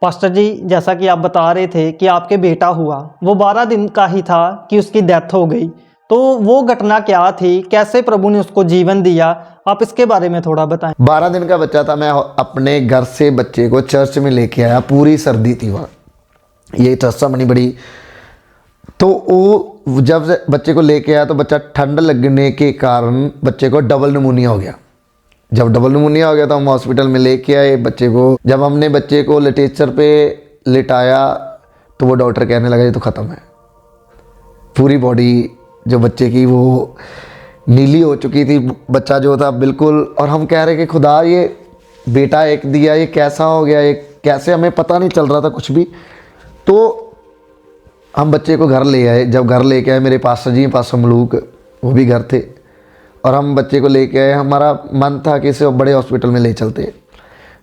Pastor जी, जैसा कि आप बता रहे थे कि आपके बेटा हुआ, वो 12 दिन का ही था कि उसकी डेथ हो गई। तो वो घटना क्या थी? कैसे प्रभु ने उसको जीवन दिया? आप इसके बारे में थोड़ा बताएं। 12 दिन का बच्चा था। मैं अपने घर से बच्चे को चर्च में लेके आया, पूरी सर्दी थी वहाँ, ये चर्चा बनी बड़ी। तो वो जब बच्चे को लेके आया तो बच्चा ठंड लगने के कारण बच्चे को डबल निमोनिया हो गया। जब डबल निमोनिया हो गया तो हम हॉस्पिटल में लेके आए बच्चे को। जब हमने बच्चे को लिटरेचर पे लिटाया तो वो डॉक्टर कहने लगा ये तो ख़त्म है। पूरी बॉडी जो बच्चे की वो नीली हो चुकी थी, बच्चा जो था बिल्कुल। और हम कह रहे कि खुदा ये बेटा एक दिया, ये कैसा हो गया, ये कैसे, हमें पता नहीं चल रहा था कुछ भी। तो हम बच्चे को घर ले आए। जब घर लेके आए, मेरे पास्टर जी पास्टर मलूक वो भी घर थे, और हम बच्चे को लेके आए। हमारा मन था कि इसे बड़े हॉस्पिटल में ले चलते।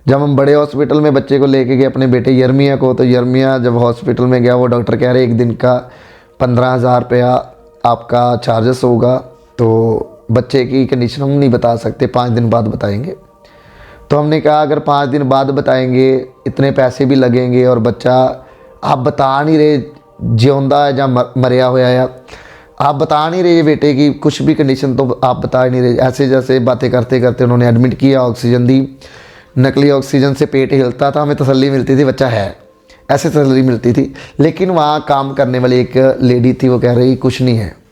जब हम बड़े हॉस्पिटल में बच्चे को लेके गए अपने बेटे यर्मिया को, तो यर्मिया जब हॉस्पिटल में गया, वो डॉक्टर कह रहे एक दिन का 15,000 रुपया आपका चार्जेस होगा। तो बच्चे की कंडीशन हम नहीं बता सकते, 5 दिन बाद बताएंगे। तो हमने कहा अगर 5 दिन बाद बताएंगे, इतने पैसे भी लगेंगे, और बच्चा आप बता नहीं रहे जिਉਂदा है या मरिया हुआ है, आप बता नहीं रहे बेटे की कुछ भी कंडीशन, तो आप बता नहीं रहे। ऐसे जैसे बातें करते करते उन्होंने एडमिट किया, ऑक्सीजन दी। नकली ऑक्सीजन से पेट हिलता था, हमें तसल्ली मिलती थी बच्चा है, ऐसे तसल्ली मिलती थी। लेकिन वहाँ काम करने वाली एक लेडी थी, वो कह रही कुछ नहीं है,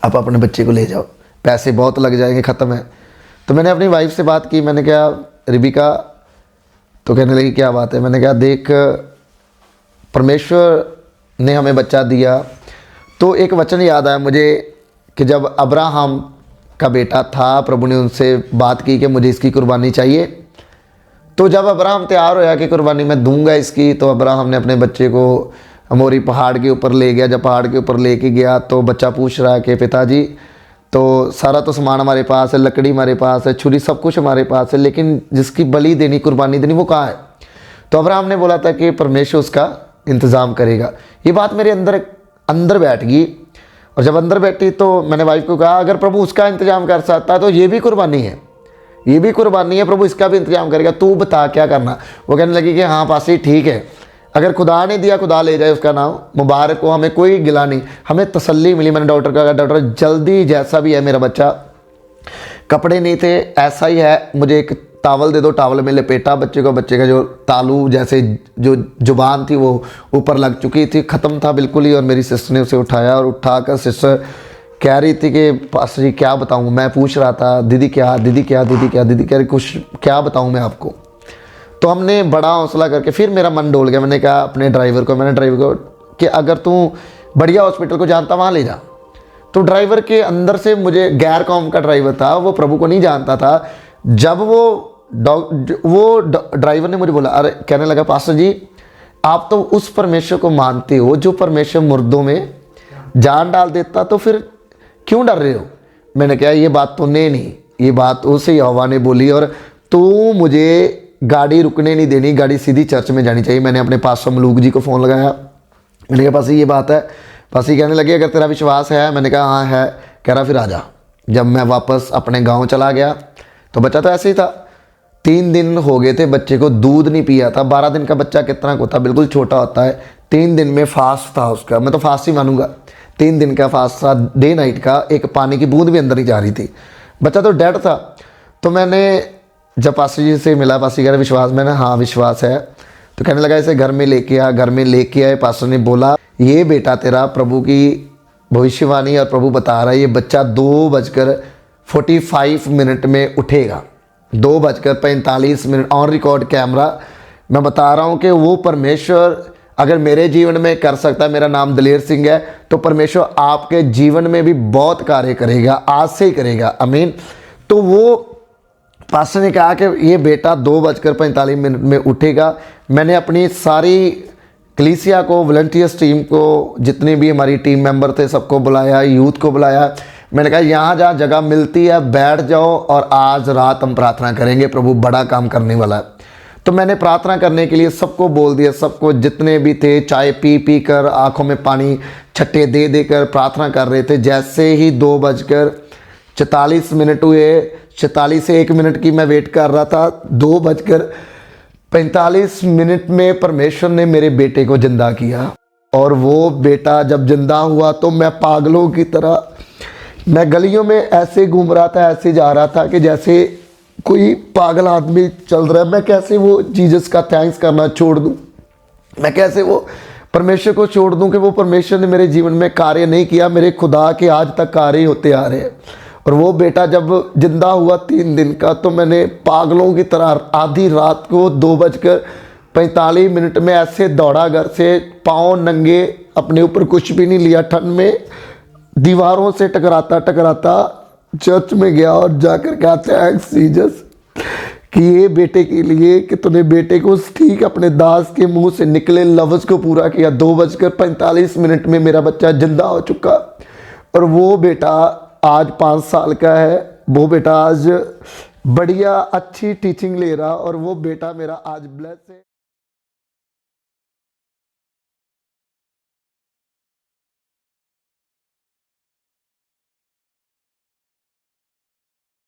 आप अपने बच्चे को ले जाओ, पैसे बहुत लग जाएंगे, ख़त्म है। तो मैंने अपनी वाइफ से बात की, मैंने कहा रिबिका, तो कहने लगी क्या बात है। मैंने कहा देख, परमेश्वर ने हमें बच्चा दिया। तो एक वचन याद आया मुझे कि जब अब्राहम का बेटा था, प्रभु ने उनसे बात की कि मुझे इसकी कुर्बानी चाहिए। तो जब अब्राहम तैयार होया कि कुर्बानी मैं दूंगा इसकी, तो अब्राहम ने अपने बच्चे को अमोरी पहाड़ के ऊपर ले गया। जब पहाड़ के ऊपर लेके गया तो बच्चा पूछ रहा है कि पिताजी, तो सारा तो सामान हमारे पास है, लकड़ी हमारे पास है, छुरी, सब कुछ हमारे पास है, लेकिन जिसकी बलि देनी, कुर्बानी देनी, वो कहाँ है? तो अब्राहम ने बोला था कि परमेश्वर उसका इंतज़ाम करेगा। ये बात मेरे अंदर बैठ गई। और जब अंदर बैठी तो मैंने वाइफ को कहा अगर प्रभु उसका इंतजाम कर सकता है तो ये भी कुर्बानी है, ये भी कुर्बानी है, प्रभु इसका भी इंतजाम करेगा, तू बता क्या करना। वो कहने लगी कि हाँ पासी ठीक है, अगर खुदा ने दिया खुदा ले जाए, उसका नाम मुबारक हो, हमें कोई गिला नहीं। हमें तसल्ली मिली। मैंने डॉक्टर का कहा डॉक्टर जल्दी जैसा भी है मेरा बच्चा, कपड़े नहीं थे, ऐसा ही है, मुझे एक टावल दे दो। टावल में लपेटा बच्चे को, बच्चे का जो तालू जैसे जो जुबान थी वो ऊपर लग चुकी थी, ख़त्म था बिल्कुल ही। और मेरी सिस्टर ने उसे उठाया, और उठाकर सिस्टर कह रही थी कि पास्टर जी क्या बताऊँ। मैं पूछ रहा था दीदी क्या, दीदी क्या, दीदी क्या, दीदी कह रही कुछ क्या बताऊँ मैं आपको। तो हमने बड़ा हौसला करके, फिर मेरा मन डोल गया। मैंने कहा अपने ड्राइवर को, मैंने ड्राइवर को कि अगर तू बढ़िया हॉस्पिटल को जानता वहाँ ले जा। तो ड्राइवर के अंदर से, मुझे गैर कौम का ड्राइवर था, वो प्रभु को नहीं जानता था। जब वो ड्राइवर ने मुझे बोला, अरे कहने लगा पास्टर जी आप तो उस परमेश्वर को मानते हो जो परमेश्वर मुर्दों में जान डाल देता, तो फिर क्यों डर रहे हो? मैंने कहा ये बात तूने नहीं, ये बात उसे यहोवा ने बोली, और तू मुझे गाड़ी रुकने नहीं देनी, गाड़ी सीधी चर्च में जानी चाहिए। मैंने अपने पास्टर मलूक जी को फ़ोन लगाया, मैंने कहा पासी ये बात है। पासी कहने लगे अगर तेरा विश्वास है। मैंने कहा हाँ है। कह रहा फिर आ जा। जब मैं वापस अपने गांव चला गया तो बच्चा तो ऐसे ही था। 3 दिन हो गए थे, बच्चे को दूध नहीं पिया था। 12 दिन का बच्चा कितना को था, बिल्कुल छोटा होता है। 3 दिन में फास्ट था उसका, मैं तो फास्ट ही मानूंगा। 3 दिन का फास्ट था, डे नाइट का, एक पानी की बूंद भी अंदर नहीं जा रही थी। बच्चा तो डेड था। तो मैंने जब पास्टर जी से मिला, पास्टर कह रहे विश्वास, मैंने हाँ विश्वास है। तो कहने लगा इसे घर में लेके आ। घर में लेके आए। पास्टर ने बोला ये बेटा तेरा प्रभु की भविष्यवाणी और प्रभु बता रहा है, ये बच्चा 2:45 में उठेगा। 2:45 ऑन रिकॉर्ड कैमरा। मैं बता रहा हूँ कि वो परमेश्वर अगर मेरे जीवन में कर सकता है, मेरा नाम दलेर सिंह है, तो परमेश्वर आपके जीवन में भी बहुत कार्य करेगा, आज से ही करेगा। अमीन। तो वो पास्टर ने कहा कि ये बेटा 2:45 में उठेगा। मैंने अपनी सारी कलीसिया को, वॉलंटियर्स टीम को, जितने भी हमारी टीम मेंबर थे सबको बुलाया, यूथ को बुलाया। मैंने कहा यहाँ जहाँ जगह मिलती है बैठ जाओ, और आज रात हम प्रार्थना करेंगे, प्रभु बड़ा काम करने वाला है। तो मैंने प्रार्थना करने के लिए सबको बोल दिया, सबको जितने भी थे, चाय पी पी कर, आँखों में पानी छट्टे दे देकर प्रार्थना कर रहे थे। जैसे ही 2:44 हुए, 46 से 1 मिनट की मैं वेट कर रहा था, 2:45 45 मिनट में परमेश्वर ने मेरे बेटे को जिंदा किया। और वो बेटा जब जिंदा हुआ तो मैं पागलों की तरह, मैं गलियों में ऐसे घूम रहा था, ऐसे जा रहा था कि जैसे कोई पागल आदमी चल रहा है। मैं कैसे वो जीसस का थैंक्स करना छोड़ दूं, मैं कैसे वो परमेश्वर को छोड़ दूं कि वो परमेश्वर ने मेरे जीवन में कार्य नहीं किया, मेरे खुदा के आज तक कार्य होते आ रहे हैं। और वो बेटा जब जिंदा हुआ 3 दिन का, तो मैंने पागलों की तरह आधी रात को 2:45 में ऐसे दौड़ा घर से, पाँव नंगे, अपने ऊपर कुछ भी नहीं लिया, ठंड में दीवारों से टकराता टकराता चर्च में गया और जाकर कहा थैंक्स जीसस कि ये बेटे के लिए कि तूने बेटे को ठीक अपने दास के मुंह से निकले लफ्ज़ को पूरा किया। 2:45 में मेरा बच्चा जिंदा हो चुका। और वो बेटा आज 5 साल का है। वो बेटा आज बढ़िया अच्छी टीचिंग ले रहा, और वो बेटा मेरा आज ब्लेस है।